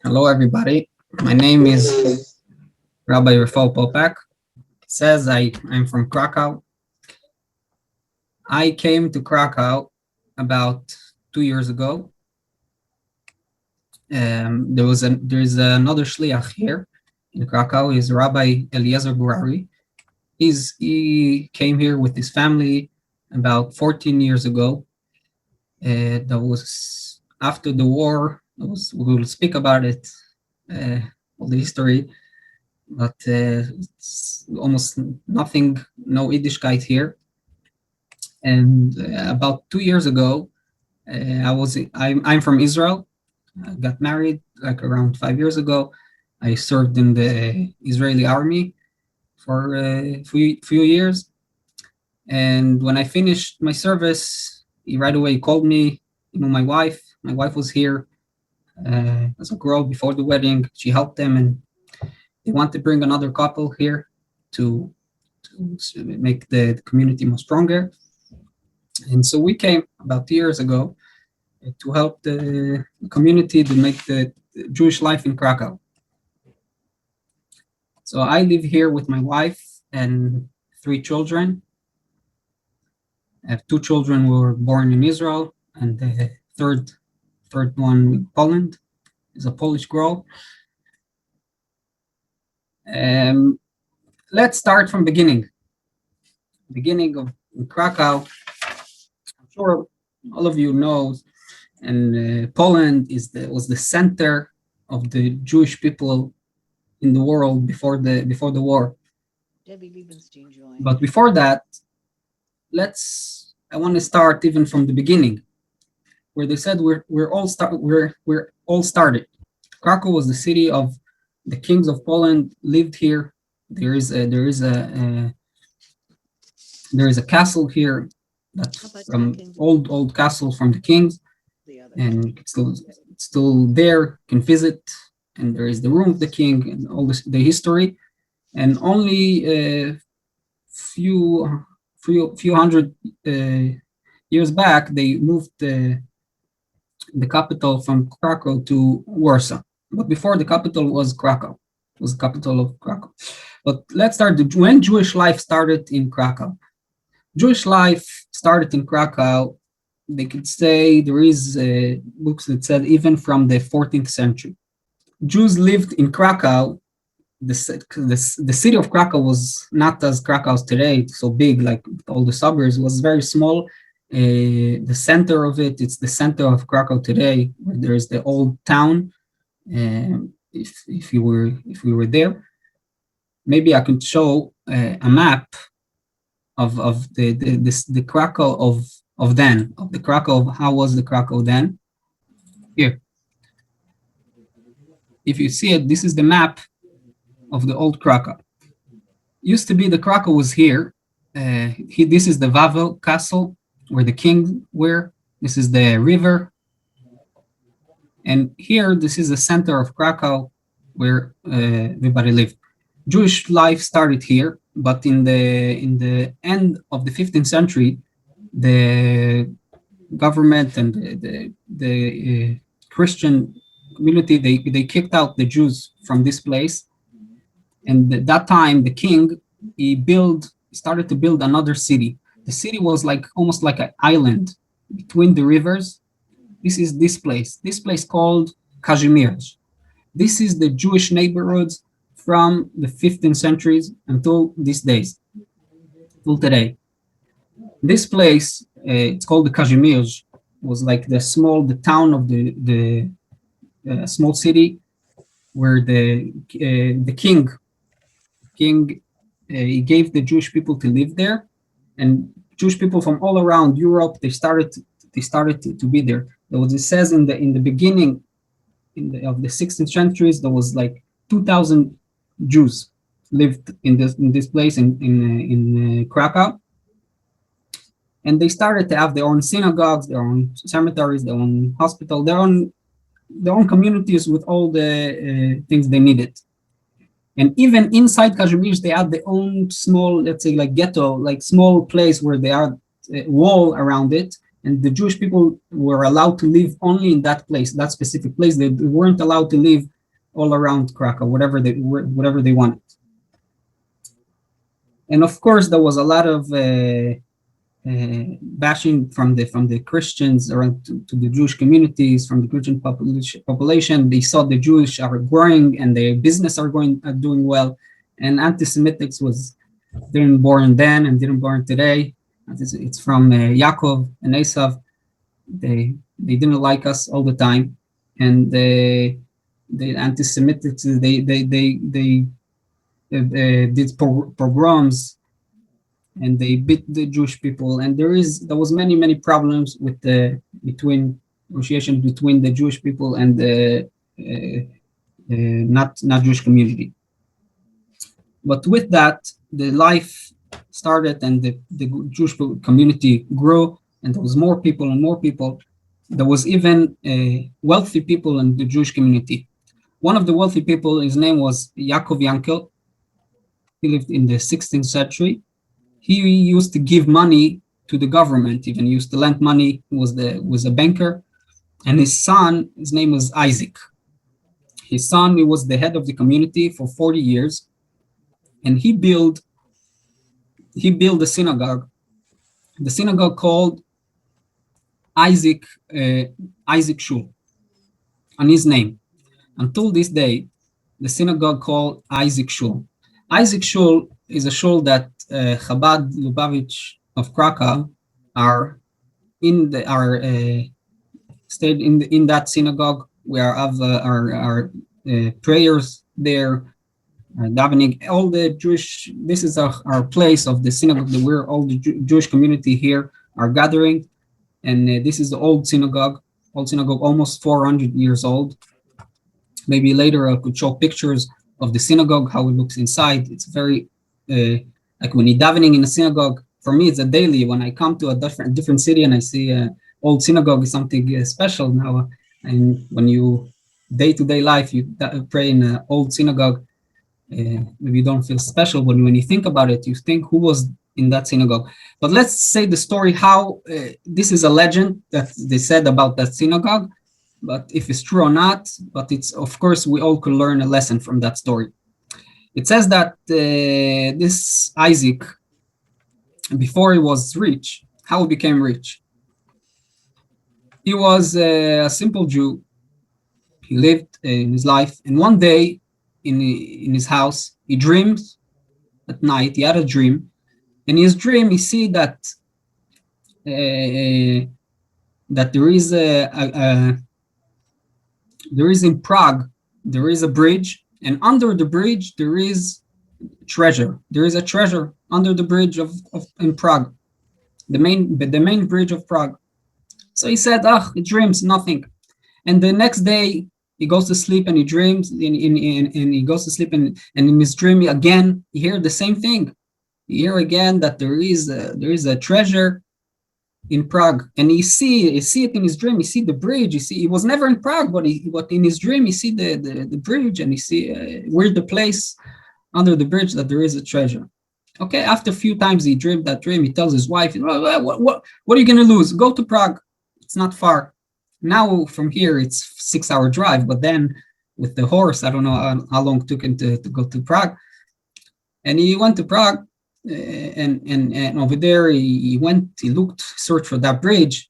Hello, everybody. My name is Rabbi Rafael Popack. It says I'm from Krakow. I came to Krakow about 2 years ago. There's another shliach here in Krakow. He's Rabbi Eliezer Gurari. He came here with his family about 14 years ago. That was after the war. We will speak about it, all the history, but it's almost nothing, no Yiddishkeit here. And about 2 years ago, I'm from Israel. I got married like around 5 years ago. I served in the Israeli army for a few years. And when I finished my service, he right away called me. My wife was here as a girl before the wedding. She helped them, and they want to bring another couple here to make the community more stronger. And so we came about 2 years ago to help the community to make the Jewish life in Krakow. So I live here with my wife and 3 children. I have 2 children who were born in Israel, and the third one in Poland is a Polish girl. Let's start from beginning of Krakow. I'm sure all of you know, and Poland was the center of the Jewish people in the world before the war. But before that, I want to start even from the beginning, where they said we're all started. Krakow was the city of the kings of Poland lived here. There is a castle here that's from old castle from the kings, and it's still there. You can visit, and there is the room of the king and all the history. And only a few hundred years back, they moved the capital from Krakow to Warsaw. But before, the capital was Krakow. It was the capital of Krakow. But let's start when Jewish life started in Krakow. Jewish life started in Krakow. They could say there is books that said even from the 14th century. Jews lived in Krakow. The city of Krakow was not as Krakow today, so big, like all the suburbs. It was very small. The center of it's the center of Krakow today, where there is the old town. If we were there, maybe I could show a map of the Krakow of then, of the Krakow. How was the Krakow then? Here, if you see it, this is the map of the old Krakow. Used to be the Krakow was here. This is the Wawel castle where the king were. This is the river. And here, this is the center of Krakow where everybody lived. Jewish life started here, but in the end of the 15th century, the government and the Christian community, they kicked out the Jews from this place. And at that time, the king, he started to build another city. The city was almost like an island between the rivers. This is this place called Kazimierz. This is the Jewish neighborhoods from the 15th centuries until these days, till today. This place, it's called the Kazimierz, was like the town of the small city where the king he gave the Jewish people to live there, and Jewish people from all around Europe, they started to be there. It says in the beginning of the 16th centuries, there was like 2,000 Jews lived in this place in Krakow, and they started to have their own synagogues, their own cemeteries, their own hospital, their own communities with all the things they needed. And even inside Kazimierz, they had their own small, let's say, like ghetto, like small place where they had a wall around it. And the Jewish people were allowed to live only in that place, that specific place. They weren't allowed to live all around Krakow, whatever they wanted. And of course, there was a lot of bashing from the Christians around to the Jewish communities, from the Christian population. They saw the Jewish are growing and their business are doing well, and anti-Semitics didn't born then and didn't born today. It's from Yaakov and Esav. They didn't like us all the time, and the anti-Semitics they did pogroms, and they beat the Jewish people. And there was many problems with negotiation between the Jewish people and the not Jewish community. But with that, the life started, and the Jewish community grew, and there was more people and more people. There was even wealthy people in the Jewish community. One of the wealthy people, his name was Yaakov Yankel. He lived in the 16th century. He used to give money to the government, even used to lend money. He was a banker. And his son, his name was Isaac. His son, he was the head of the community for 40 years. And he built a synagogue. The synagogue called Isaac Shul, on his name. Until this day, the synagogue called Isaac Shul. Isaac Shul is a shul that Chabad Lubavitch of Krakow stayed in that synagogue. We have our prayers there, davening. All the Jewish. This is our place of the synagogue where all the Jewish community here are gathering, and this is the old synagogue. Almost 400 years old. Maybe later I could show pictures of the synagogue, how it looks inside. It's very like when you're davening in a synagogue. For me, it's a daily. When I come to a different city and I see an old synagogue, is something special now. And when you day-to-day life, you pray in an old synagogue, maybe you don't feel special. But when you think about it, you think who was in that synagogue. But let's say the story how this is a legend that they said about that synagogue. But if it's true or not, but it's, of course, we all could learn a lesson from that story. It says that this Isaac, before he was rich, how he became rich? He was a simple Jew. He lived in his life, and one day in his house, he dreamed at night. He had a dream. In his dream, he see that that there is in Prague, there is a bridge, and under the bridge there is treasure. There is a treasure under the bridge in Prague, the main bridge of Prague. So he said, he dreams nothing. And the next day he goes to sleep and he dreams, and he goes to sleep, and in his dream again he hear the same thing. You hear again that there is a treasure in Prague, and he see it in his dream. He see the bridge. He was never in Prague, but in his dream he see the bridge, and he see where the place under the bridge that there is a treasure. Okay, after a few times he dreamed that dream, he tells his wife, what are you gonna lose? Go to Prague. It's not far. Now from here it's 6-hour drive, but then with the horse, I don't know how long it took him to go to Prague. And he went to Prague. And over there he looked, searched for that bridge,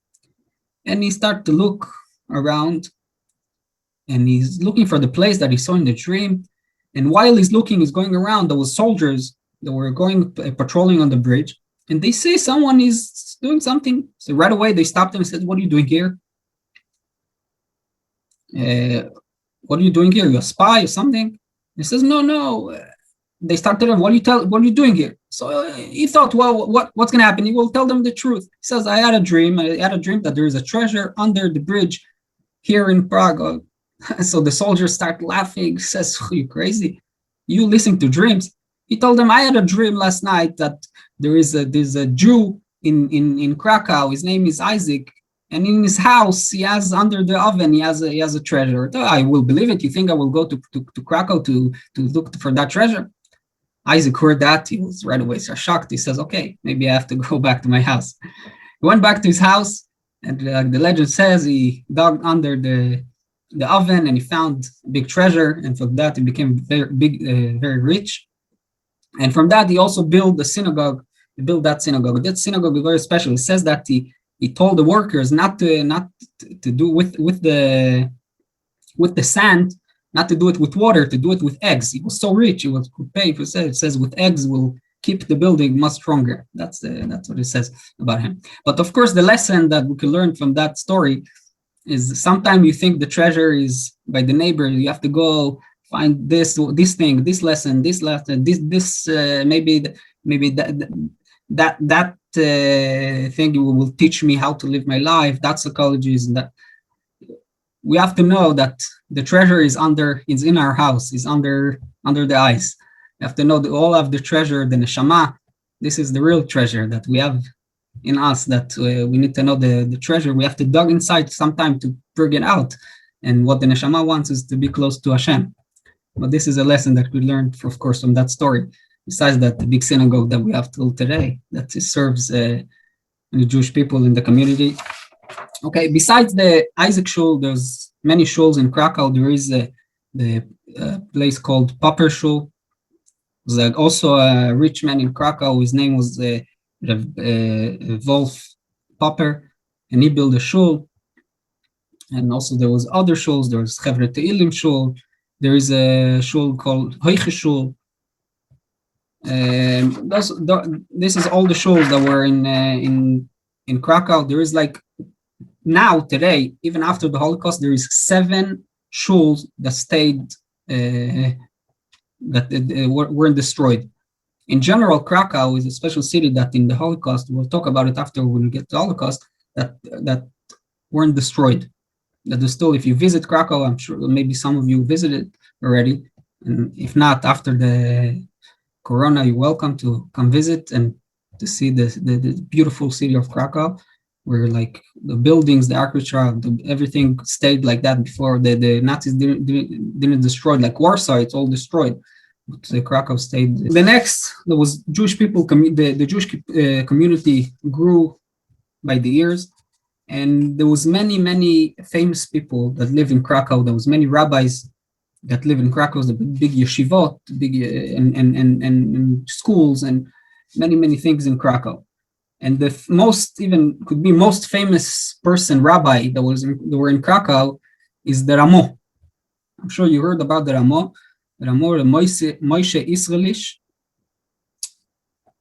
and he started to look around, and he's looking for the place that he saw in the dream. And while he's looking, he's going around, there was soldiers that were going patrolling on the bridge, and they say someone is doing something. So right away they stopped him and said, "What are you doing here? What are you doing here? You're a spy or something?" He says, No. They start telling him, what are you doing here? So he thought, well, what's going to happen? He will tell them the truth. He says, I had a dream that there is a treasure under the bridge here in Prague. So the soldiers start laughing. He says, you crazy? You listen to dreams? He told them, I had a dream last night that there's a Jew in Krakow. His name is Isaac. And in his house, he has under the oven, he has a treasure. I will believe it. You think I will go to Krakow to look for that treasure? Isaac heard that. He was right away so shocked. He says, okay, maybe I have to go back to my house. He went back to his house, and the legend says he dug under the the oven, and he found a big treasure, and from that he became very big, very rich. And from that he also built the synagogue. He built that synagogue. That synagogue is very special. It says that he told the workers not to do with the sand, not to do it with water, to do it with eggs. He was so rich, he could pay. It says with eggs will keep the building much stronger. That's what it says about him. But of course, the lesson that we can learn from that story is sometimes you think the treasure is by the neighbor. You have to go find this thing, this lesson, this maybe that thing will teach me how to live my life. That psychology is that we have to know that the treasure is in our house, is under the ice. You have to know that all of the treasure, the neshama, this is the real treasure that we have in us, that we need to know the treasure. We have to dig inside sometime to bring it out. And what the neshama wants is to be close to Hashem. But this is a lesson that we learned, of course, from that story. Besides that, the big synagogue that we have till today, that serves the Jewish people in the community. Okay, besides the Isaac Shul, there's many shuls in Krakow. There is the place called Popper Shul. There's also a rich man in Krakow. His name was Wolf Popper, and he built a shul. And also there was other shuls. There was Chevre Te'ilim Shul. There is a shul called Hoiche Shul. This is all the shuls that were in Krakow. There is now, today, even after the Holocaust, there is 7 shuls that stayed, that weren't destroyed. In general, Krakow is a special city that in the Holocaust, we'll talk about it after when we get to the Holocaust, that weren't destroyed. That is still, if you visit Krakow, I'm sure maybe some of you visited already. And if not, after the Corona, you're welcome to come visit and to see the beautiful city of Krakow, where the buildings, the architecture, everything stayed like that before the Nazis didn't destroy. Like Warsaw, it's all destroyed. But the Krakow stayed. The next, there was Jewish people. The Jewish community grew by the years, and there was many famous people that live in Krakow. There was many rabbis that live in Krakow. The big yeshivot, and schools, and many things in Krakow. And the most famous person, rabbi, that were in Krakow is the Ramo. I'm sure you heard about the Ramo. Moshe Israelish.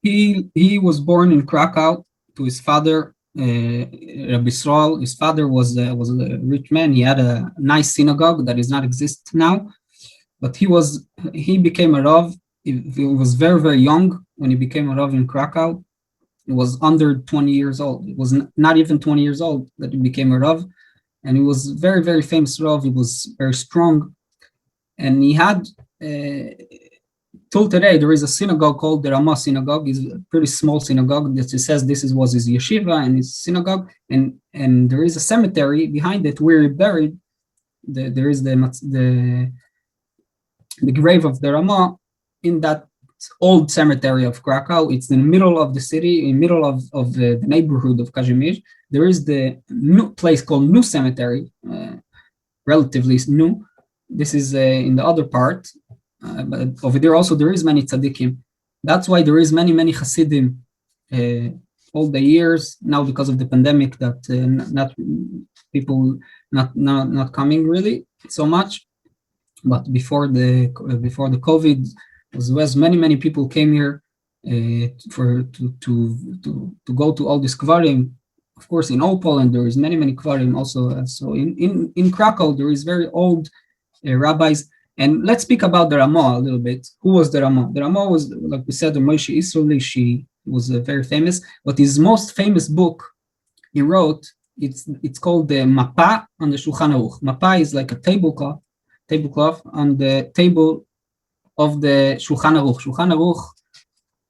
He was born in Krakow to his father, Rabbi Israel. His father was a rich man. He had a nice synagogue that does not exist now, but he became a Rav. He was very young when he became a Rav in Krakow. He was under 20 years old. It was not even 20 years old that he became a Rav, and he was very famous Rav. He was very strong, and he had till today there is a synagogue called the Ramah Synagogue. It's a pretty small synagogue that says was his yeshiva and his synagogue, and there is a cemetery behind it where he buried. There is the grave of the Ramah in that old cemetery of Krakow. It's in the middle of the city, in the middle of the neighborhood of Kazimierz. There is the new place called New Cemetery, relatively new. This is in the other part, but over there also there is many tzaddikim. That's why there is many Hasidim all the years now, because of the pandemic, that people not coming really so much. But before the COVID, was many people came here to go to all this kvarim. Of course, in all Poland there is many kvarim also. So in Krakow there is very old rabbis. And let's speak about the Ramah a little bit. Who was the Ramah? The Ramah was, like we said, the Moshe Israeli. She was very famous. But his most famous book he wrote, it's called the Mapa on the Shulchan Aruch. Mapa is like a tablecloth on the table of the Shulchan Aruch. Shulchan Aruch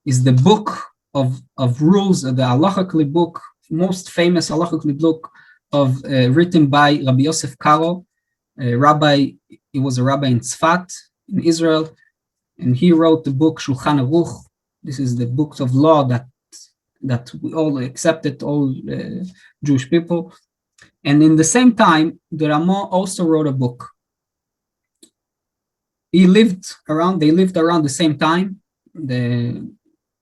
is the book of rules, the halachically book, most famous halachically book written by Rabbi Yosef Karo, a rabbi. He was a rabbi in Tzfat, in Israel, and he wrote the book Shulchan Aruch. This is the books of law that we all accepted, all Jewish people. And in the same time, the Rama also wrote a book. They lived around the same time.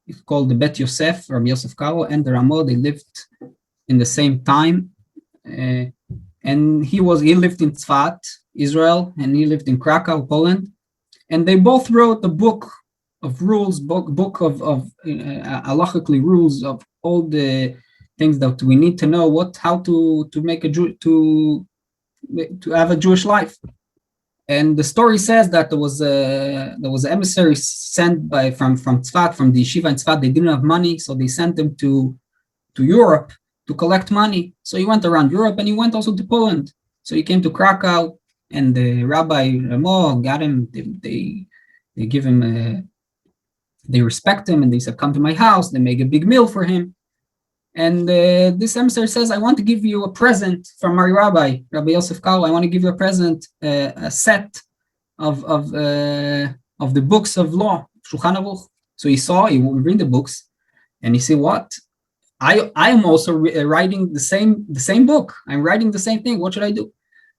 It's called the Bet Yosef, Rabbi Yosef Karo, and the Rama. They lived in the same time. And he lived in Tzfat, Israel, and he lived in Krakow, Poland. And they both wrote a book of rules, book of halachically rules of all the things that we need to know, how to make to have a Jewish life. And the story says that there was an emissary sent from Tzfat, from the yeshiva in Tzfat. They didn't have money, so they sent him to Europe to collect money. So he went around Europe, and he went also to Poland. So he came to Krakow, and the Rabbi Ramo got him. They give him, they respect him, and they said, "Come to my house." They make a big meal for him. And this emissary says, "I want to give you a present from my Rabbi Yosef Karo. I want to give you a present, a set of the books of law, Shulchan Aruch." So he will read the books, and he said, "What? I am also writing the same book. I'm writing the same thing. What should I do?"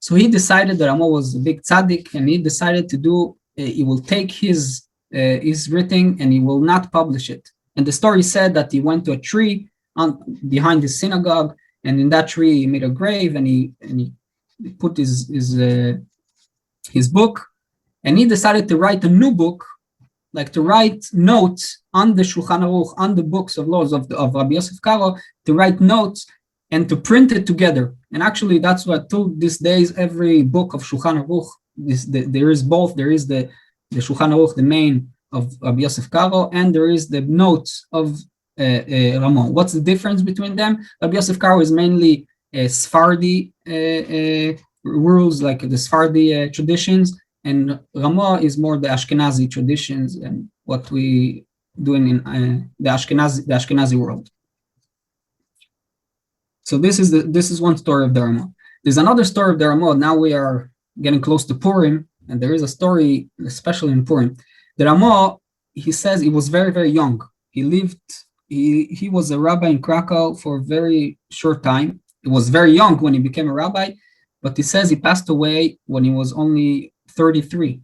So he decided that Ramo was a big tzaddik, and he decided to do. He will take his writing, and he will not publish it. And the story said that he went to a tree behind his synagogue, and in that tree he made a grave, and he put his book, and he decided to write a new book, like to write notes on the Shulchan Aruch, on the books of laws of Rabbi Yosef Karo, to write notes and to print it together. And actually, that's what till these days every book of Shulchan Aruch there is both. There is the Shulchan Aruch, the main of Rabbi Yosef Karo, and there is the notes of Ramo. What's the difference between them? Rabbi Yosef Karo is mainly Sephardi rules, like the Sephardi traditions, and Ramo is more the Ashkenazi traditions and what we doing in the Ashkenazi world. So this is one story of the Ramo. There's another story of the Ramo. Now we are getting close to Purim, and there is a story, especially in Purim. The Ramo, he says he was very, very young. He was a rabbi in Krakow for a very short time. He was very young when he became a rabbi, but he says he passed away when he was only 33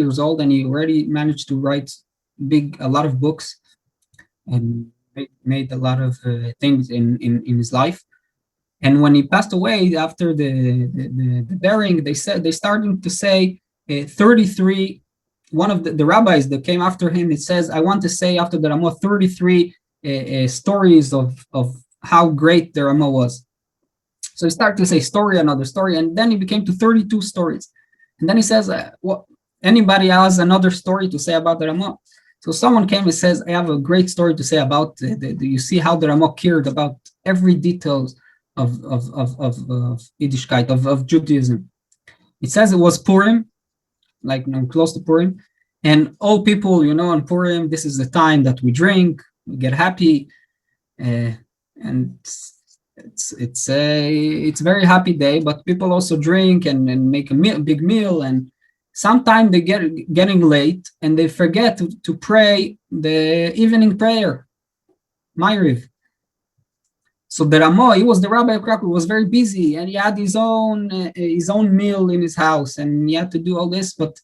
years old, and he already managed to write a lot of books and made a lot of things in his life. And when he passed away after the burying, they started to say 33. One of the rabbis that came after him, it says, "I want to say after the Ramo 33 stories of how great the Ramo was." So he started to say story, another story, and then he became to 32 stories. And then he says, anybody has another story to say about the Ramo? So someone came and says, "I have a great story to say about you see how the Ramo cared about every details of Yiddishkeit, of Judaism." It says it was Purim, like close to Purim, and all people, on Purim, this is the time that we drink, we get happy, and it's a very happy day. But people also drink and make a big meal, and sometimes they getting late and they forget to pray the evening prayer, Ma'ariv. So the Ramo, he was the rabbi of Krakow, was very busy, and he had his own meal in his house, and he had to do all this. But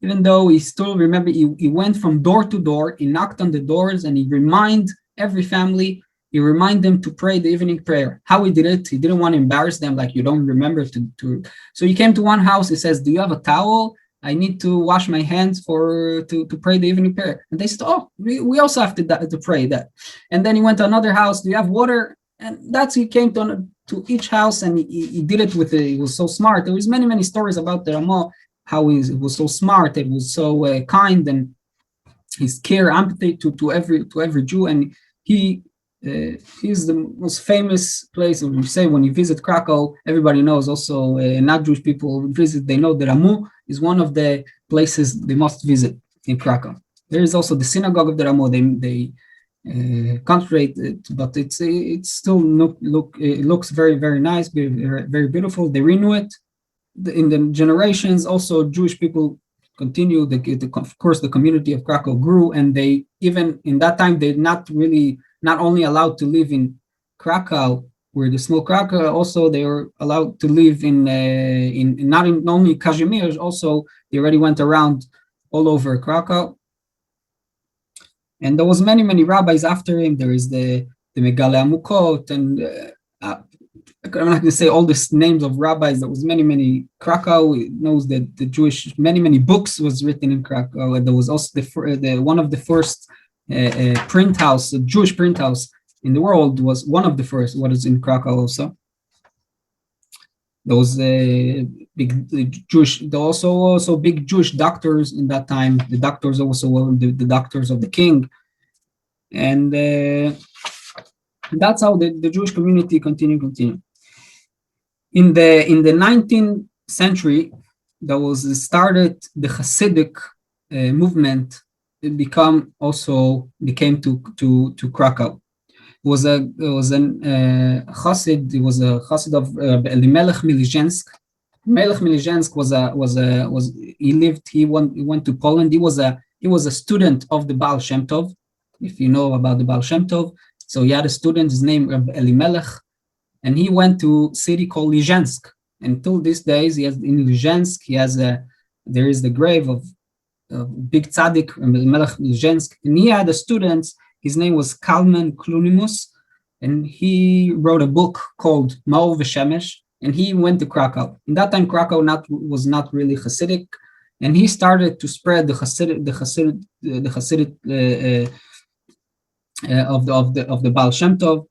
even though he still remember, he went from door to door, he knocked on the doors, and he reminded every family, he reminded them to pray the evening prayer. How he did it, he didn't want to embarrass them, like you don't remember to. So he came to one house, he says, "Do you have a towel? I need to wash my hands to pray the evening prayer." And they said, "Oh, we also have to pray that." And then he went to another house, "Do you have water?" And he came to each house, and he did it he was so smart. There was many stories about the Ramo, how he was so smart, it was so kind, and his care, empathy to every Jew. And he's the most famous place. When you visit Krakow, everybody knows. Also, not Jewish people visit. They know that Ramo is one of the places they must visit in Krakow. There is also the synagogue of the Ramo. They concentrate it, but it still looks very, very nice, very, very beautiful. They renew it in the generations. Also, Jewish people continue. Of course, the community of Krakow grew, and they even in that time they're not only allowed to live in Krakow were the small Krakow. Also, they were allowed to live in not only Kazimierz, also they already went around all over Krakow. And there was many rabbis after him. There is the Megale Amukot, and I'm not going to say all the names of rabbis. There was many Krakow. It knows that the Jewish many books was written in Krakow. And there was also the one of the first print house, a Jewish print house in the world, was one of the first. What is in Krakow also. Those big Jewish, there were also big Jewish doctors in that time. The doctors also were the doctors of the king, and that's how the Jewish community continue. In the 19th century, there was started the Hasidic movement. It became to Krakow. It was an Chassid. It was a Chassid of Elimelech Milizhensk. Melech Milizhensk he went to Poland. He was a student of the Baal Shem Tov. If you know about the Baal Shem Tov, so he had a student, his name Rabbi Elimelech, and he went to a city called Lizhensk. Until these days, in Lizhensk, there is the grave of big tzaddik Melech Lizhensk, and he had a student. His name was Kalman Klunimus, and he wrote a book called Maor V'Shemesh, and he went to Krakow. In that time, Krakow was not really Hasidic, and he started to spread the Hasidic of the Baal Shem Tov,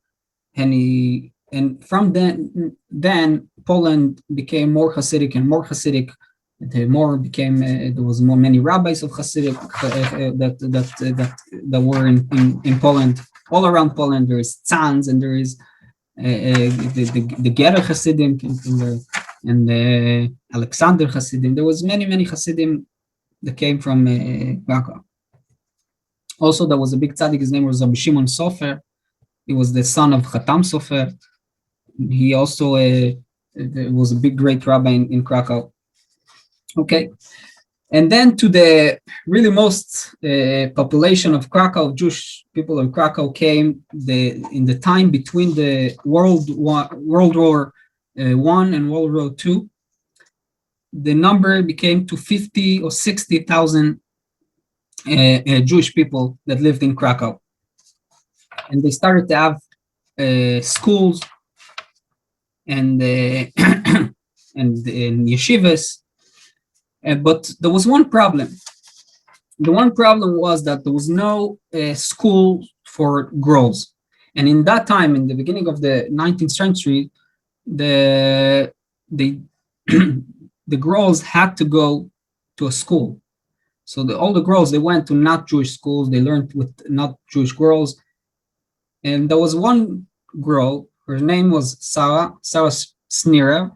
and from then Poland became more Hasidic and more Hasidic. There was many rabbis of Hasidic that were in Poland. All around Poland, there is tzans, and there is the Gerer Hasidim and the Alexander Hasidim. There was many Hasidim that came from Krakow. Also, there was a big tzaddik. His name was Rabbi Shimon Sofer. He was the son of Chatam Sofer. He also was a great rabbi in Krakow. Okay, and then to the really most population of Krakow, Jewish people in Krakow came in the time between the World War I and World War II. The number became to 50 or 60,000 Jewish people that lived in Krakow, and they started to have schools and yeshivas. But there was one problem. The one problem was that there was no school for girls. And in that time, in the beginning of the 19th century, the girls had to go to a school. So all the girls, they went to not Jewish schools. They learned with not Jewish girls. And there was one girl, her name was Sarah Sneer,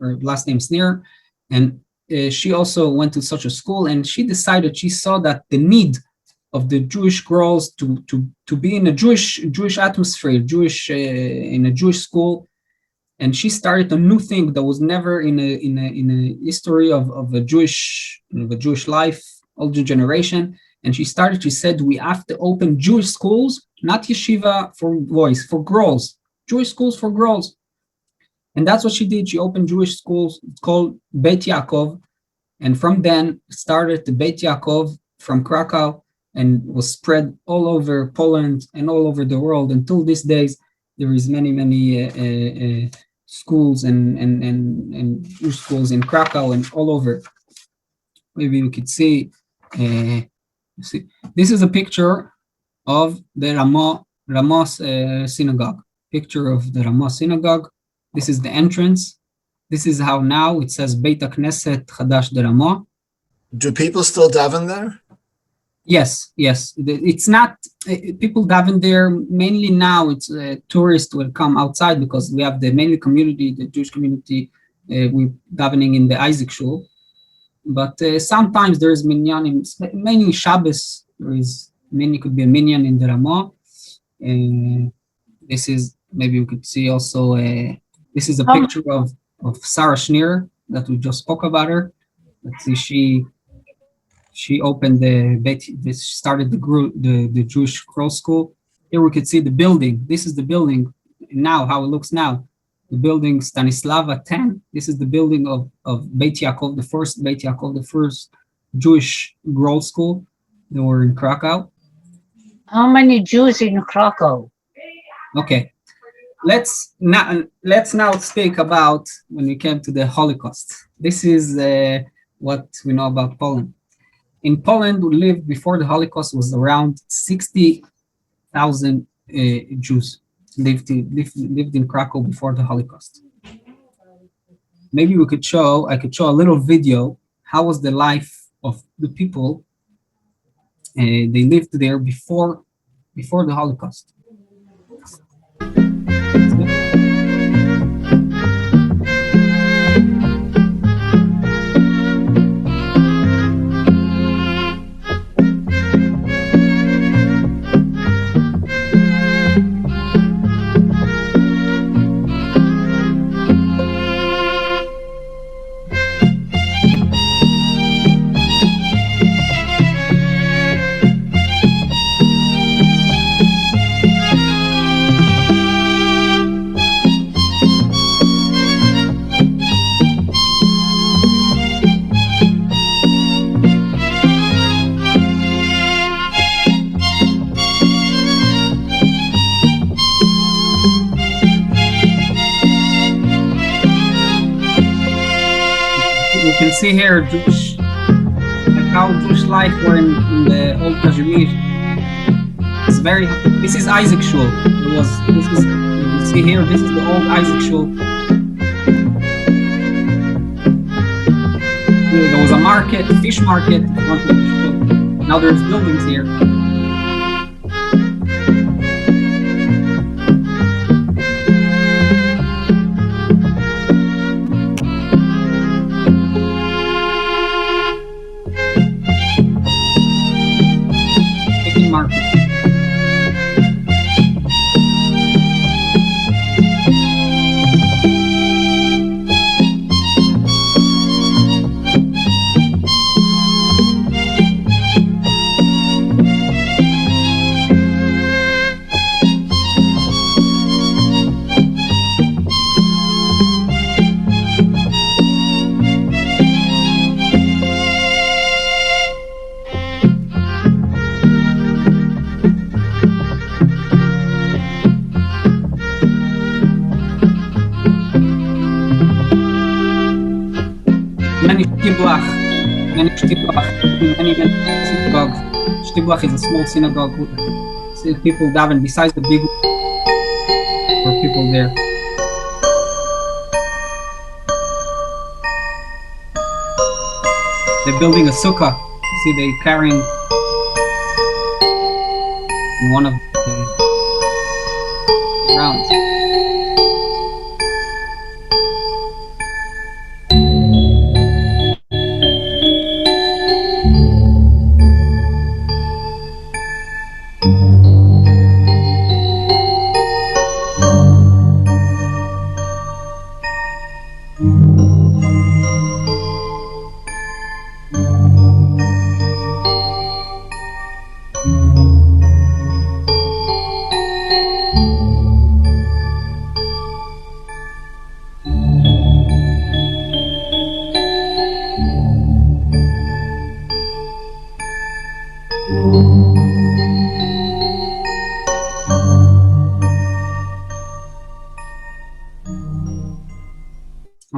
her last name Sneer, and she also went to such a school, and she saw that the need of the Jewish girls to be in a Jewish atmosphere, in a Jewish school, and she started a new thing that was never in a history of a Jewish life, older generation. And she said, we have to open Jewish schools, not yeshiva for boys, for girls, Jewish schools for girls. And that's what she did. She opened Jewish schools called Beit Yaakov. And from then started the Beit Yaakov from Krakow and was spread all over Poland and all over the world. Until these days, there is many schools and Jewish schools in Krakow and all over. Maybe we could see. This is a picture of the Ramah synagogue. Picture of the Ramah synagogue. This is the entrance. This is how now it says Beit HaKnesset Chadash de Ramah. Do people still daven there? Yes. It's not, people daven there. Mainly now it's tourists will come outside because we have the mainly community, the Jewish community, we davening in the Isaac Shul. But sometimes there is minyanim, mainly Shabbos, could be a minyan in the Ramah. This is, maybe we could see also, this is a picture of Sarah Schneer that we just spoke about her. Let's see, she opened started the Jewish Girls School. Here we could see the building. This is the building now, how it looks now. The building Stanislava 10. This is the building of Beit Yaakov, the first Beit Yaakov, the first Jewish growth school. They were in Krakow. How many Jews in Krakow? Okay, let's now speak about when we came to the Holocaust. This is what we know about Poland. In Poland, we lived before the Holocaust was around 60,000 Jews lived in Krakow before the Holocaust. Maybe I could show a little video. How was the life of the people? They lived there before the Holocaust. You can see here Jewish, like how Jewish life were in the old Kazimir. It's very. This is Isaac Shul. You see here. This is the old Isaac Shul. There was a market, a fish market. Now there's buildings here. Market. Many synagogues. Shtiblach is a small synagogue. See people daven besides the big. There are people there. They're building a sukkah. You see, they're carrying one of the rounds.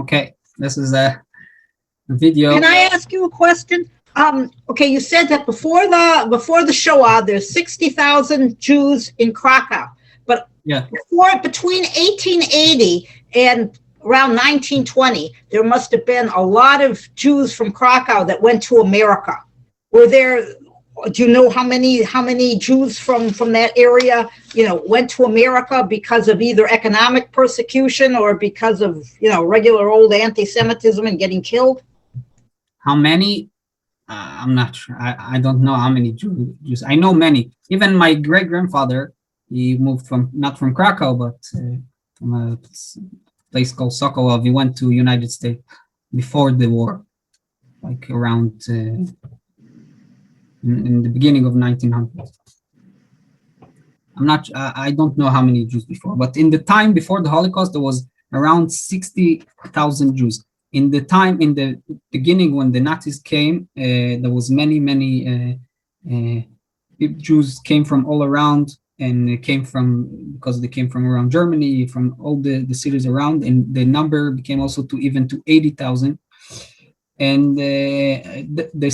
Okay, this is a video. Can I ask you a question? Okay, you said that before the Shoah, there's 60,000 Jews in Krakow, but Yeah. between 1880 and around 1920, there must have been a lot of Jews from Krakow that went to America. Do you know how many Jews from that area, went to America because of either economic persecution or because of, regular old anti-Semitism and getting killed? How many? I'm not sure. I don't know how many Jews. I know many. Even my great-grandfather, he moved not from Krakow, but from a place called Sokolov. He went to United States before the war, like around in the beginning of 1900s. I don't know how many Jews before, but in the time before the Holocaust, there was around 60,000 Jews. In the beginning, when the Nazis came, there was many Jews came from all around, and because they came from around Germany, from all the cities around, and the number became also to 80,000. And they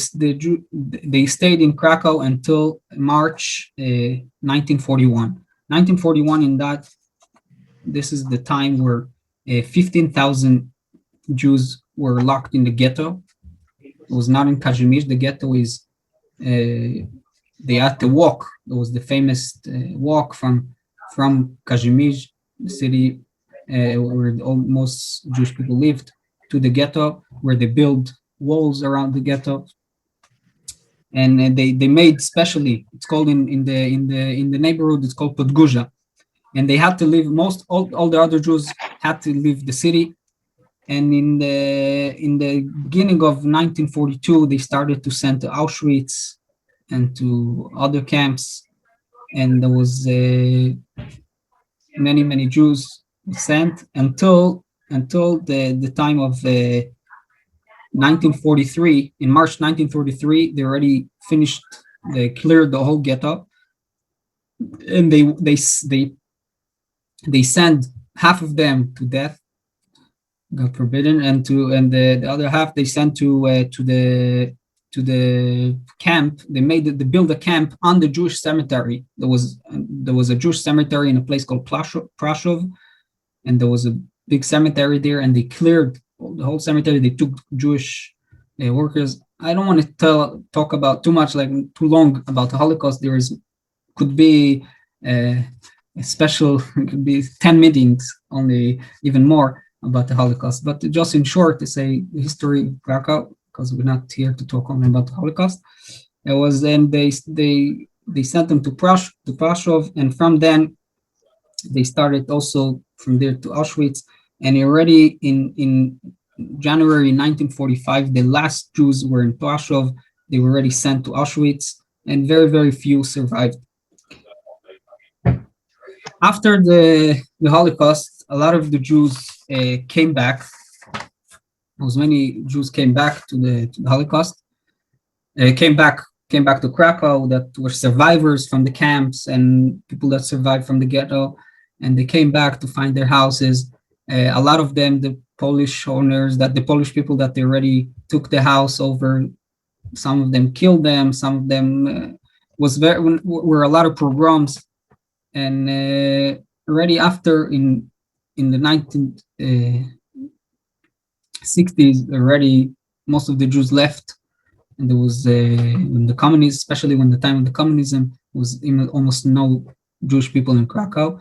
stayed in Krakow until March 1941. 1941, this is the time where 15,000 Jews were locked in the ghetto. It was not in Kazimierz. The ghetto is, they had to walk. There was the famous walk from Kazimierz, the city where most Jewish people lived, to the ghetto, where they built walls around the ghetto. And they made specially, it's called in the neighborhood, it's called Podgórze. And they had to leave, all the other Jews had to leave the city. And in the beginning of 1942, they started to send to Auschwitz and to other camps. And there was many Jews sent until the time of 1943. In March 1943, they already finished. They cleared the whole ghetto, and they sent half of them to death, God forbidden, and the other half they sent to the camp. They built a camp on the Jewish cemetery. There was a Jewish cemetery in a place called Prashov, and there was a big cemetery there, and they cleared the whole cemetery. They took Jewish workers. I don't want to talk about too long about the Holocaust. Could be a special, it could be 10 meetings, only even more about the Holocaust. But just in short, to say the history of Krakow, because we're not here to talk only about the Holocaust. It was then they sent them to Prashov, and from then they started also from there to Auschwitz. And already in January 1945, the last Jews were in Prashov. They were already sent to Auschwitz, and very few survived. After the Holocaust, a lot of the Jews came back. As many Jews came back to the Holocaust. Came back to Krakow, that were survivors from the camps and people that survived from the ghetto, and they came back to find their houses. A lot of them, the Polish owners, the Polish people that they already took the house over, some of them killed them. Some of them were a lot of pogroms, and already after in the 1960s, already most of the Jews left, and there was when the communists, especially when the time of the communism, was almost no Jewish people in Krakow.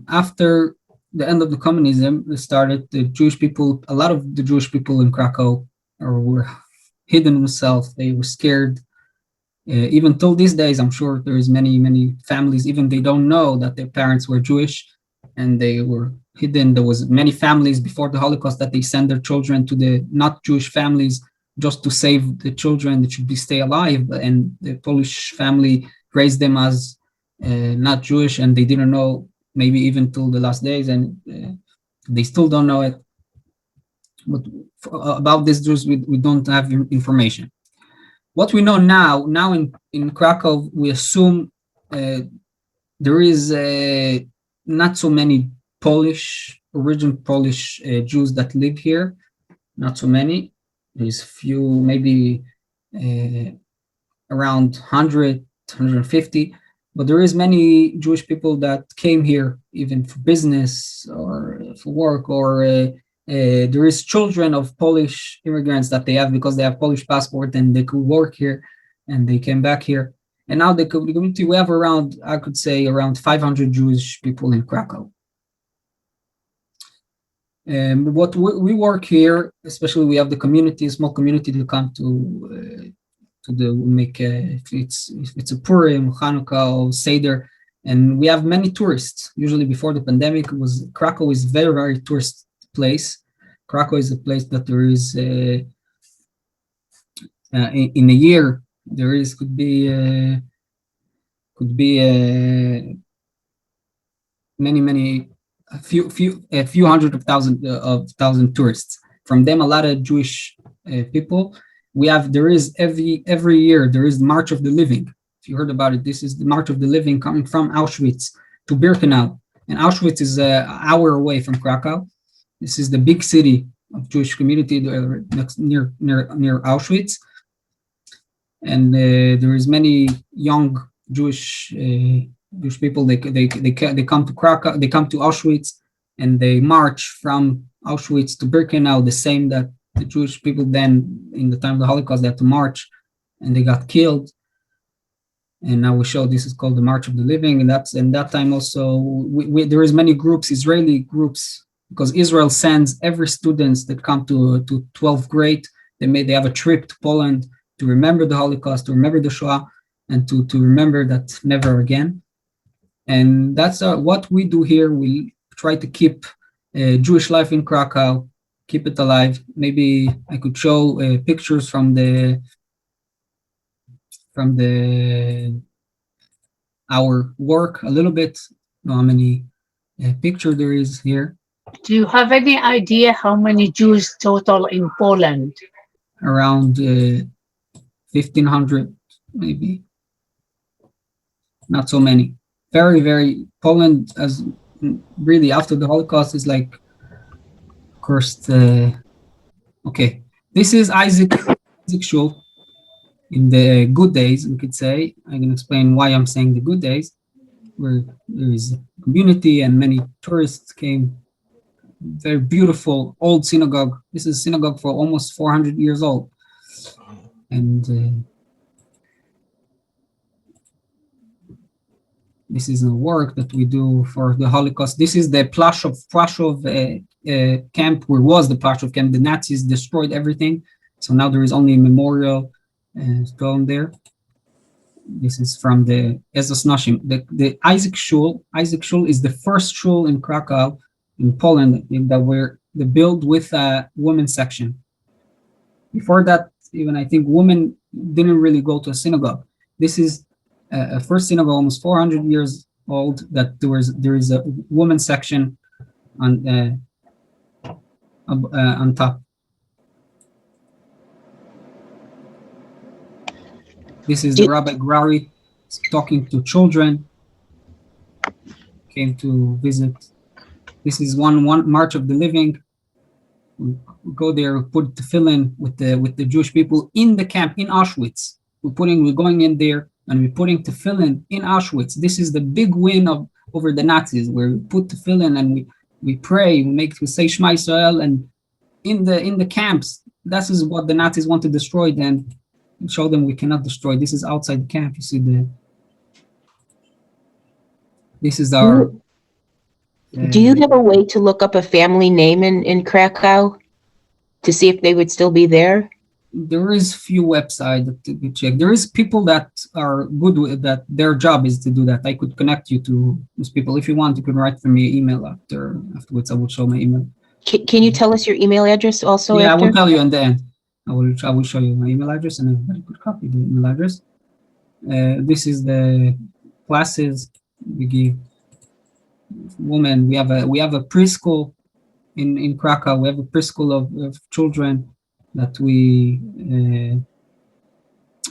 After the end of the communism, a lot of the Jewish people in Krakow were hidden themselves. They were scared. Even till these days, I'm sure there is many families, even they don't know that their parents were Jewish, and they were hidden. There was many families before the Holocaust that they sent their children to the not Jewish families just to save the children that should stay alive. And the Polish family raised them as not Jewish, and they didn't know, maybe even till the last days, and they still don't know it. But about these Jews, we don't have information. What we know now in Krakow, we assume there is not so many original Polish Jews that live here. Not so many. There's few, maybe around 100, 150. But there is many Jewish people that came here even for business or for work, or there is children of Polish immigrants that they have because they have Polish passport and they could work here, and they came back here. And now the community, we have around 500 Jewish people in Krakow. What we work here, especially we have the community, a small community to come to make if it's a Purim, Hanukkah, or Seder, and we have many tourists. Usually before the pandemic, Krakow is very tourist place. Krakow is a place that there is in a year could be could be a few hundred of thousand tourists. From them, a lot of Jewish people. There is every year there is the March of the Living. If you heard about it, this is the March of the Living coming from Auschwitz to Birkenau, and Auschwitz is an hour away from Krakow. This is the big city of Jewish community near Auschwitz, and there is many young Jewish people. They come to Krakow, they come to Auschwitz, and they march from Auschwitz to Birkenau, the same that the Jewish people then, in the time of the Holocaust, they had to march, and they got killed. And now we show this is called the March of the Living, and that time also there is many groups, Israeli groups, because Israel sends every students that come to 12th grade. They have a trip to Poland to remember the Holocaust, to remember the Shoah, and to remember that never again. And that's what we do here. We try to keep Jewish life in Krakow, keep it alive. Maybe I could show pictures from our work a little bit. How many picture there is here? Do you have any idea how many Jews total in Poland? Around 1,500, maybe. Not so many. Very, very. Poland, as really after the Holocaust, is like cursed. Okay, this is Isaac Shul. In the good days, we could say. I can explain why I'm saying the good days, where there is a community and many tourists came. Very beautiful old synagogue. This is a synagogue for almost 400 years old. And this is a work that we do for the Holocaust. This is the Plaszow camp, where was the Plaszow camp. The Nazis destroyed everything. So now there is only a memorial stone there. This is from the Ezos Noshim. The Isaac Shul. Isaac Shul is the first shul in Krakow, in Poland, that were built with a women's section. Before that, even I think women didn't really go to a synagogue. This is a first synagogue, almost 400 years old, that there is a women's section on top. This is the Rabbi Grari talking to children. Came to visit. This is one March of the Living. We go there, put tefillin with the Jewish people in the camp in Auschwitz. We're going in there and we're putting tefillin in Auschwitz. This is the big win over the Nazis, where we put tefillin and we pray, we say Shema Yisrael, and in the camps. This is what the Nazis want to destroy. Then show them we cannot destroy. This is outside the camp. You see this is our. Do you have a way to look up a family name in Krakow to see if they would still be there? There is few websites to check. There is people that are good with that. Their job is to do that. I could connect you to those people. If you want, you can write for me an email afterwards. I will show my email. Can you tell us your email address also? Yeah, after? I will tell you in the end. I will show you my email address, and everybody could copy the email address. This is the classes we give women. We have a preschool in Krakow. We have a preschool of children that we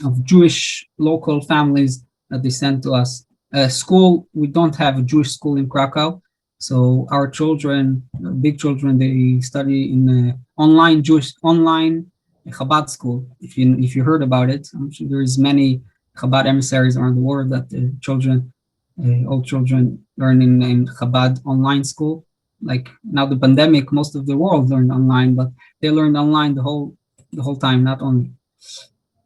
of Jewish local families that they send to us. School, we don't have a Jewish school in Krakow, so our children, big children, they study in online Chabad school. If you heard about it, I'm sure there is many Chabad emissaries around the world that all children learn in Chabad online school. Like now the pandemic, most of the world learned online, but they learned online the whole time, not only.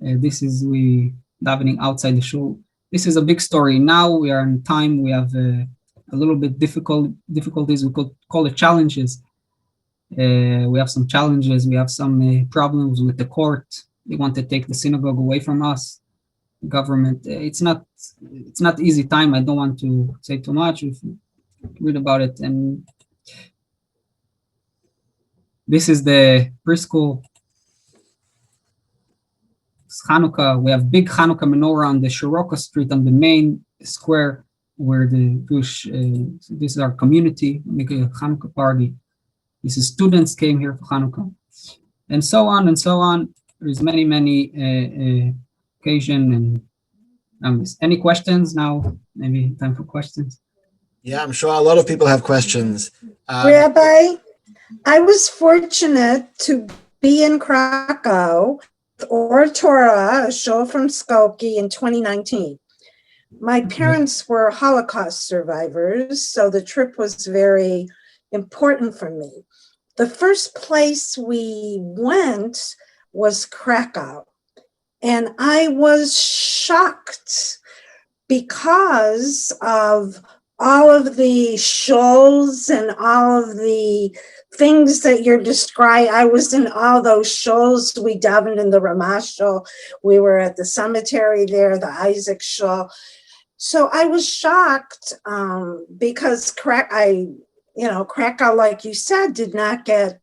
This is we davening outside the shul. This is a big story. Now we are in time. We have a little bit difficulties. We could call it challenges. We have some challenges. We have some problems with the court. They want to take the synagogue away from us. The government. It's not easy time. I don't want to say too much. If you read about it. And this is the preschool. It's Hanukkah. We have big Hanukkah menorah on the Shirokah Street, on the main square where the Jewish, this is our community, we make a Hanukkah party. This is students came here for Hanukkah. And so on and so on. There's many, many occasion and any questions now? Maybe time for questions. Yeah, I'm sure a lot of people have questions. Rabbi, I was fortunate to be in Krakow with Or Torah, a show from Skokie in 2019. My parents were Holocaust survivors, so the trip was very important for me. The first place we went was Krakow, and I was shocked because of all of the shows and all of the things that you're describing. I was in all those shows. We davened in the Ramah. We were at the cemetery there, the Isaac Shul. So I was shocked because Krakow, like you said, did not get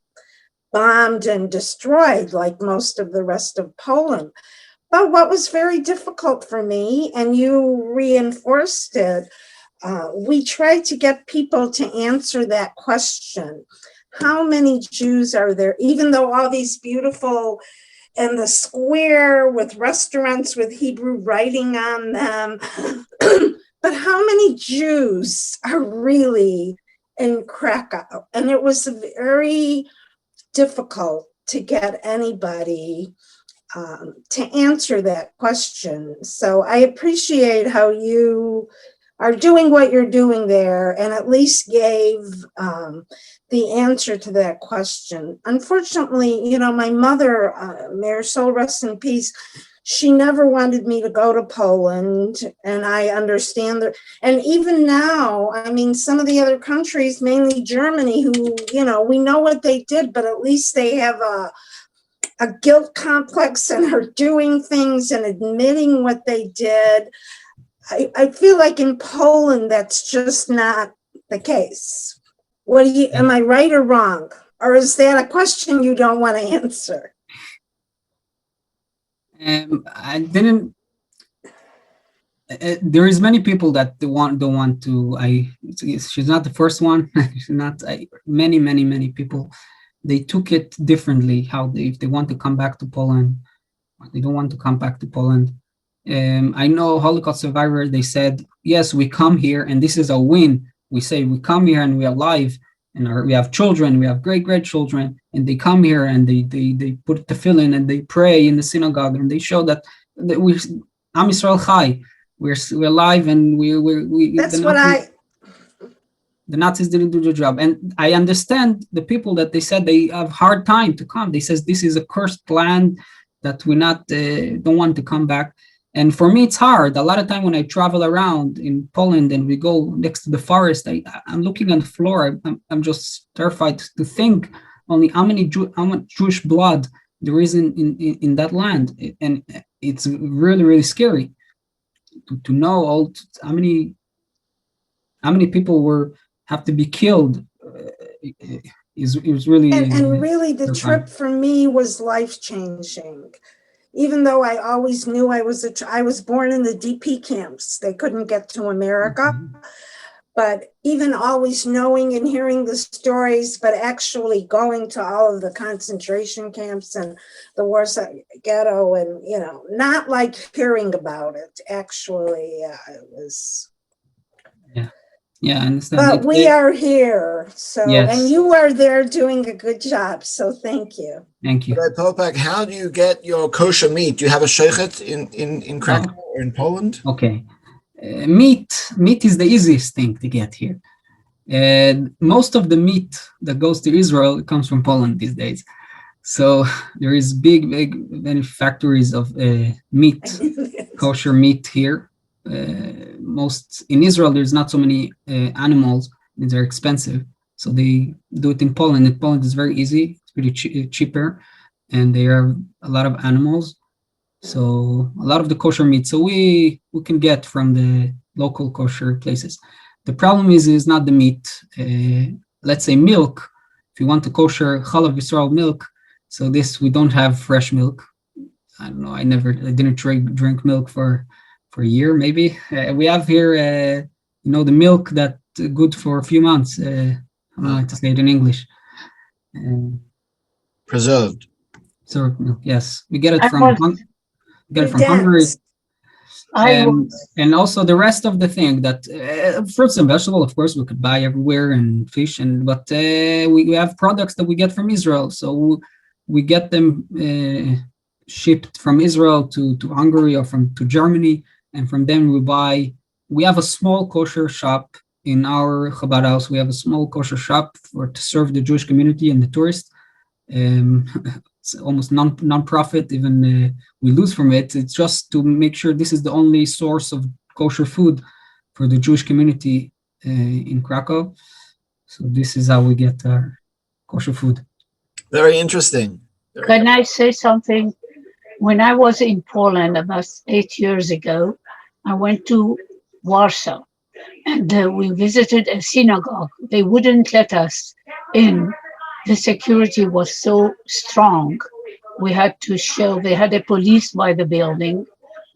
bombed and destroyed like most of the rest of Poland. But what was very difficult for me, and you reinforced it, we tried to get people to answer that question. How many Jews are there? Even though all these beautiful, and the square with restaurants with Hebrew writing on them, but how many Jews are really in Krakow? And it was very difficult to get anybody to answer that question. So I appreciate how you are doing what you're doing there and at least gave the answer to that question. Unfortunately, my mother, may her soul rest in peace, she never wanted me to go to Poland, and I understand that. And even now, some of the other countries, mainly Germany, who, we know what they did, but at least they have a guilt complex and are doing things and admitting what they did. I feel like in Poland, that's just not the case. Am I right or wrong? Or is that a question you don't want to answer? I didn't. There is many people that don't want to. She's not the first one. She's not. Many people. They took it differently. If they want to come back to Poland, or they don't want to come back to Poland. I know Holocaust survivors. They said, yes, we come here, and this is a win. We say we come here and we are alive, and we have children, we have great-grandchildren, and they come here and they put tefillin and they pray in the synagogue, and they show that we Am Yisrael Chai, we're alive, and we. That's the Nazis didn't do the job, and I understand the people that they said they have hard time to come. They says this is a cursed land that we don't want to come back. And for me, it's hard. A lot of time when I travel around in Poland and we go next to the forest, I'm looking on the floor. I'm just terrified to think only how much Jewish blood there is in that land, and it's really, really scary to know how many people have to be killed. It was really and really the trip for me was life-changing. Even though I always knew I was born in the DP camps, they couldn't get to America. Mm-hmm. But even always knowing and hearing the stories, but actually going to all of the concentration camps and the Warsaw Ghetto, and not like hearing about it. Actually, it was. Yeah, I understand. But we are here, so yes. And you are there doing a good job. So thank you. Thank you. Rabbi Popack, how do you get your kosher meat? Do you have a shochet in Krakow or in Poland? Okay, meat is the easiest thing to get here. Most of the meat that goes to Israel comes from Poland these days. So there is big many factories of meat, kosher meat here. Most in Israel, there's not so many animals. They're expensive, so they do it in Poland. In Poland, it's very easy. It's pretty cheaper, and they have a lot of animals. So a lot of the kosher meat. So we can get from the local kosher places. The problem is not the meat. Let's say milk. If you want to kosher Chalav Yisrael milk, so we don't have fresh milk. I don't know. I didn't drink milk for a year, maybe. We have here, the milk that good for a few months. I don't know how to say it in English. Preserved. Syrup milk, yes. We get it I from was- Hungary. I was, And also the rest of the thing that fruits and vegetables, of course, we could buy everywhere, and fish, but we have products that we get from Israel, so we get them shipped from Israel to Hungary or to Germany, and from them we have a small kosher shop in our Chabad house. We have a small kosher shop to serve the Jewish community and the tourists. It's almost non-profit, even we lose from it. It's just to make sure this is the only source of kosher food for the Jewish community in Krakow. So this is how we get our kosher food. Very interesting. can I say something? When I was in Poland about 8 years ago, I went to Warsaw and we visited a synagogue. They wouldn't let us in. The security was so strong. We had to show, they had a police by the building,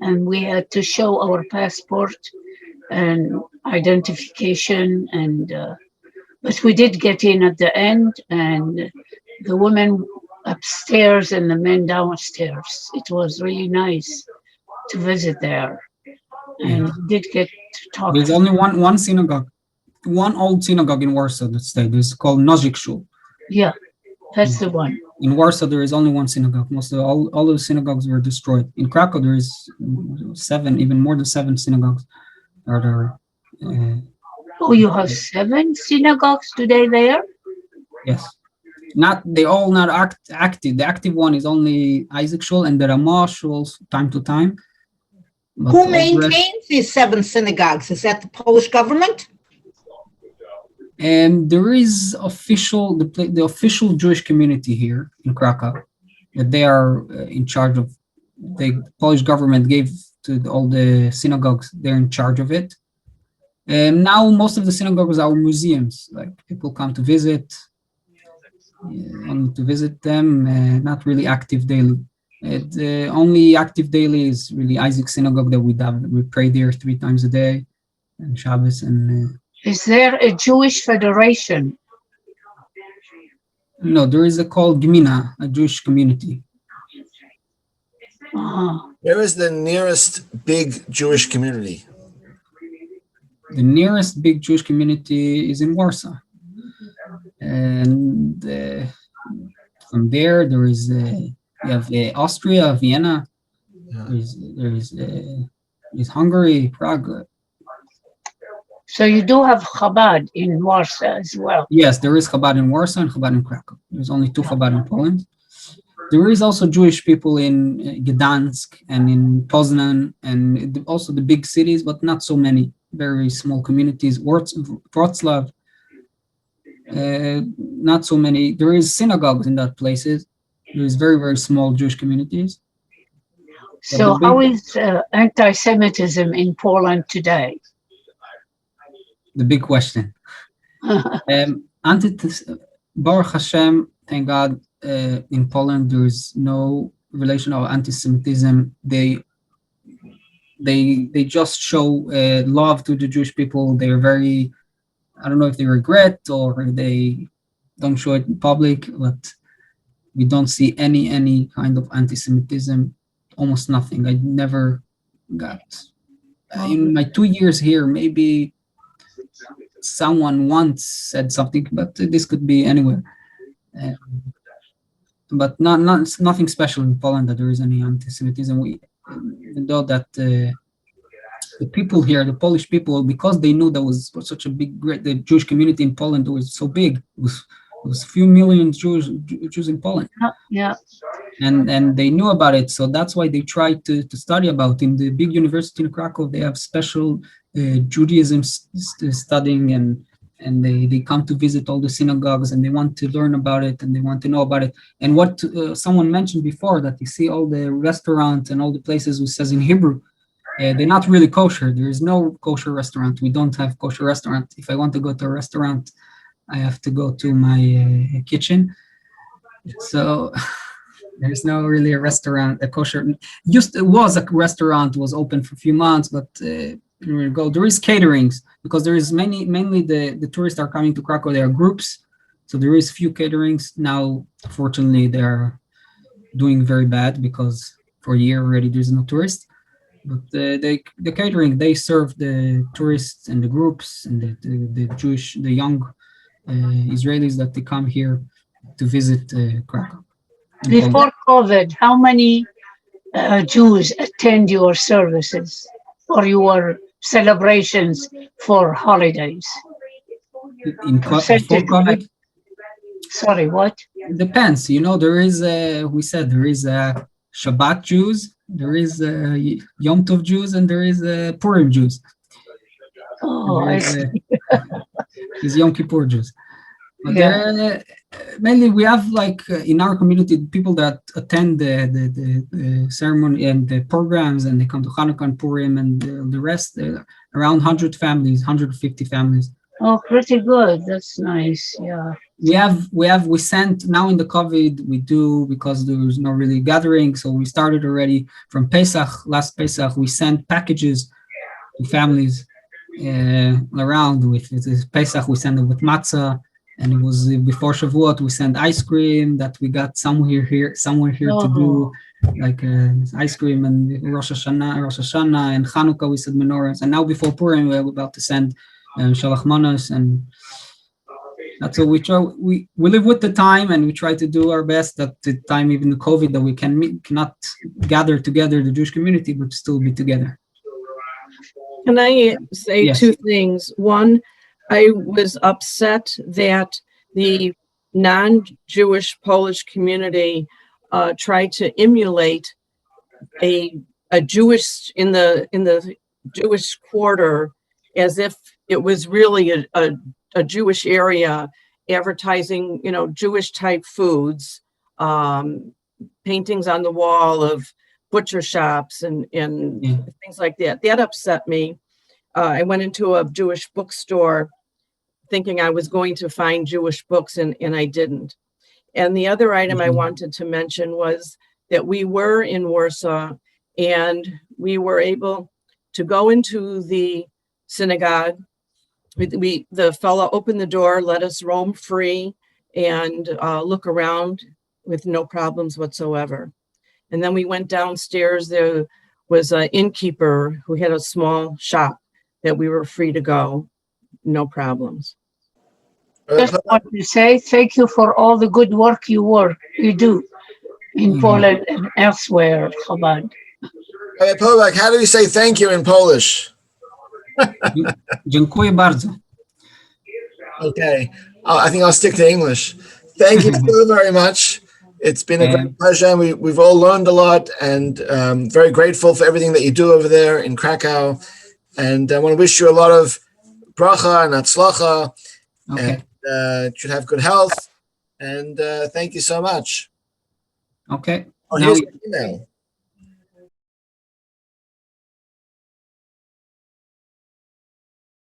and we had to show our passport and identification. But we did get in at the end, and the women upstairs and the men downstairs. It was really nice to visit there. And we did get to talk. There's only one synagogue, one old synagogue in Warsaw that stayed. It's called Nozik Shul. Yeah, that's the one. In Warsaw, there is only one synagogue. Most of all the synagogues were destroyed. In Krakow, there is 7, even more than 7 synagogues. Oh, you have 7 synagogues today there? Yes. They all not active. The active one is only Isaac Shul and the Ramah Shuls time to time. But Who maintains these 7 synagogues? Is that the Polish government? And there is the official Jewish community here in Krakow that they are in charge of. The Polish government gave to all the synagogues. They're in charge of it. And now most of the synagogues are museums. Like people come to visit, them. Not really active daily. The only active daily is really Isaac Synagogue that we pray there 3 times a day, and Shabbos and. Is there a Jewish federation? No, there is a called Gmina, a Jewish community. Where is the nearest big Jewish community? The nearest big Jewish community is in Warsaw. And from there is you have Austria, Vienna. There's Hungary, Prague. So you do have Chabad in Warsaw as well. Yes, there is Chabad in Warsaw and Chabad in Krakow. There's only 2 Chabad in Poland. There is also Jewish people in Gdansk and in Poznan and also the big cities, but not so many. Very small communities. Wrocław, not so many. There is synagogues in that places. There is very, very small Jewish communities. So how is anti-Semitism in Poland today? The big question. Baruch Hashem, thank God, in Poland there is no relation of anti-Semitism. They just show love to the Jewish people. They're very, I don't know if they regret or they don't show it in public, but we don't see any kind of anti-Semitism. Almost nothing. I never got in my 2 years here. Maybe someone once said something, but this could be anywhere. But nothing special in Poland that there is any anti-Semitism. Even though that the people here, the Polish people, because they knew there was such a the Jewish community in Poland was so big. It was a few million Jews in Poland. Yeah. And they knew about it, so that's why they tried to study about it. In the big university in Krakow, they have special Judaism studying, and they come to visit all the synagogues, and they want to learn about it, and they want to know about it. And what someone mentioned before, that you see all the restaurants and all the places which says in Hebrew, they're not really kosher. There is no kosher restaurant. We don't have kosher restaurant. If I want to go to a restaurant, I have to go to my kitchen. So There's no really a restaurant, a kosher. It was a restaurant, was open for a few months, but there is caterings because there is mainly the tourists are coming to Krakow. There are groups, so there is few caterings now. Fortunately, they are doing very bad because for a year already there's no tourists. But the catering, they serve the tourists and the groups and the young Israelis that they come here to visit Krakow. Before COVID, how many Jews attend your services or your celebrations for holidays? Before COVID, Sorry, what? it depends. There is there is Shabbat Jews, there is Yom Tov Jews, and there is Purim Jews. Oh, I see. Is Yom Kippur Jews. But Yeah. mainly we have in our community people that attend the ceremony and the programs, and they come to Hanukkah and Purim and the rest. Around 100 families, 150 families. Oh, pretty good. That's nice. Yeah. We sent now in the COVID, we do, because there was no really gathering. So we started already from last Pesach, we sent packages to families around with this Pesach, we sent it with matzah. And it was before Shavuot, we sent ice cream that we got somewhere here to do, like ice cream, and Rosh Hashanah and Chanukah we said menorahs. And now before Purim, we're about to send Shalach Manos, and that's what we try. We live with the time, and we try to do our best at the time, even the COVID, that we cannot gather together the Jewish community, but still be together. Can I say Yes. two things? One, I was upset that the non-Jewish Polish community tried to emulate a Jewish in the Jewish quarter as if it was really a Jewish area, advertising, Jewish type foods, paintings on the wall of butcher shops and things like that. That upset me. I went into a Jewish bookstore thinking I was going to find Jewish books, and I didn't. And the other item I wanted to mention was that we were in Warsaw, and we were able to go into the synagogue. The fellow opened the door, let us roam free and look around with no problems whatsoever. And then we went downstairs. There was an innkeeper who had a small shop that we were free to go, no problems. Just want to say thank you for all the good work you do in Poland and elsewhere, Chabad. Rabbi Popack, how do we say thank you in Polish? Dziękuję bardzo. Okay, I think I'll stick to English. Thank you so very much. It's been a great pleasure. And we've all learned a lot, and very grateful for everything that you do over there in Krakow. And I want to wish you a lot of bracha and atzlacha. Okay. And should have good health. And thank you so much. Okay. Oh, Now here's your email.